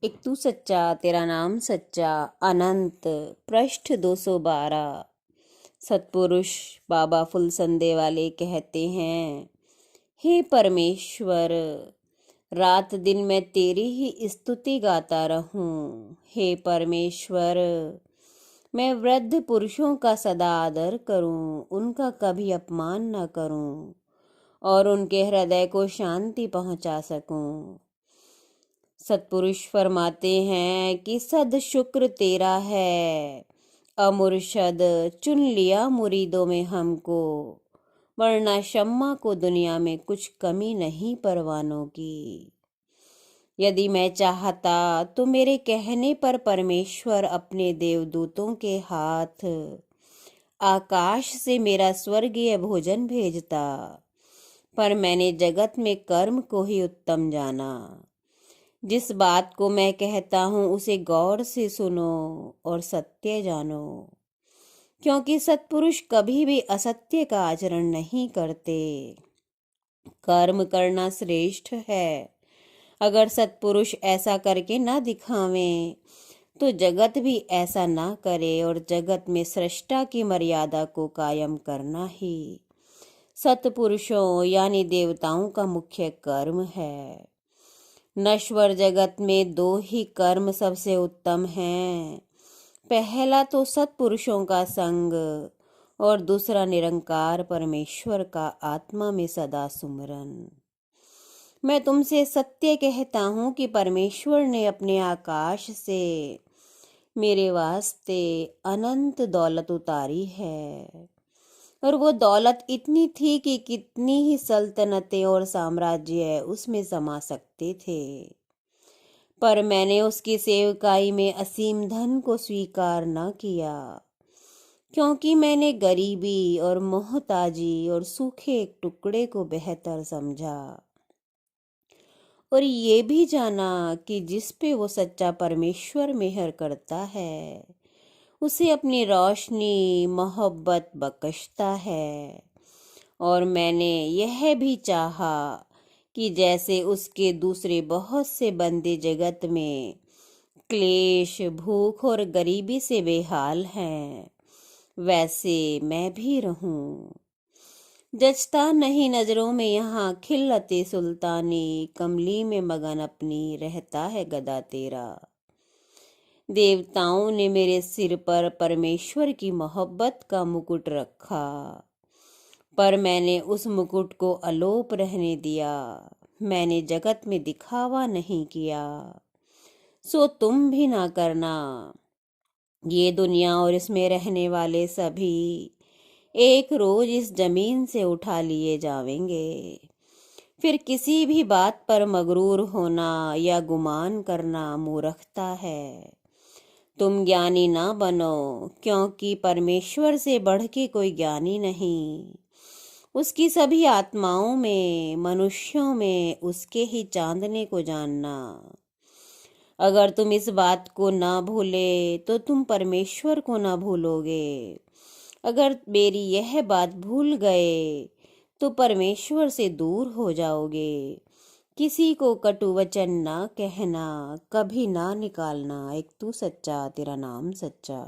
एक तू सच्चा तेरा नाम सच्चा अनंत पृष्ठ 212। सतपुरुष बाबा फुलसंदे वाले कहते हैं, हे परमेश्वर, रात दिन मैं तेरी ही स्तुति गाता रहूं। हे परमेश्वर, मैं वृद्ध पुरुषों का सदा आदर करूं, उनका कभी अपमान न करूं और उनके हृदय को शांति पहुंचा सकूं। सतपुरुष फरमाते हैं कि सद शुक्र तेरा है, अमुर्शद चुन लिया मुरीदों में हमको, वरना शम्मा को दुनिया में कुछ कमी नहीं परवानों की। यदि मैं चाहता तो मेरे कहने पर परमेश्वर अपने देवदूतों के हाथ आकाश से मेरा स्वर्गीय भोजन भेजता, पर मैंने जगत में कर्म को ही उत्तम जाना। जिस बात को मैं कहता हूँ उसे गौर से सुनो और सत्य जानो, क्योंकि सत्पुरुष कभी भी असत्य का आचरण नहीं करते। कर्म करना श्रेष्ठ है। अगर सत्पुरुष ऐसा करके ना दिखावें तो जगत भी ऐसा ना करे, और जगत में सृष्टा की मर्यादा को कायम करना ही सत्पुरुषों यानी देवताओं का मुख्य कर्म है। नश्वर जगत में दो ही कर्म सबसे उत्तम हैं। पहला तो सत्पुरुषों का संग और दूसरा निरंकार परमेश्वर का आत्मा में सदा सुमरन। मैं तुमसे सत्य कहता हूँ कि परमेश्वर ने अपने आकाश से मेरे वास्ते अनंत दौलत उतारी है, और वो दौलत इतनी थी कि कितनी ही सल्तनतें और साम्राज्य उसमें समा सकते थे, पर मैंने उसकी सेवकाई में असीम धन को स्वीकार न किया, क्योंकि मैंने गरीबी और मोहताजी और सूखे एक टुकड़े को बेहतर समझा, और ये भी जाना कि जिस पे वो सच्चा परमेश्वर मेहर करता है उसे अपनी रोशनी मोहब्बत बख्शता है। और मैंने यह भी चाहा कि जैसे उसके दूसरे बहुत से बंदे जगत में क्लेश, भूख और गरीबी से बेहाल हैं, वैसे मैं भी रहूं। जचता नहीं नजरों में यहाँ खिल्लते सुल्तानी, कमली में मगन अपनी रहता है गदा तेरा। देवताओं ने मेरे सिर पर परमेश्वर की मोहब्बत का मुकुट रखा, पर मैंने उस मुकुट को अलोप रहने दिया। मैंने जगत में दिखावा नहीं किया, सो तुम भी ना करना। ये दुनिया और इसमें रहने वाले सभी एक रोज इस जमीन से उठा लिए जावेंगे। फिर किसी भी बात पर मगरूर होना या गुमान करना मूर्खता है। तुम ज्ञानी ना बनो, क्योंकि परमेश्वर से बढ़ के कोई ज्ञानी नहीं। उसकी सभी आत्माओं में, मनुष्यों में उसके ही चांदने को जानना। अगर तुम इस बात को ना भूले तो तुम परमेश्वर को ना भूलोगे। अगर मेरी यह बात भूल गए तो परमेश्वर से दूर हो जाओगे। किसी को कटु वचन ना कहना, कभी ना निकालना। एक तू सच्चा तेरा नाम सच्चा।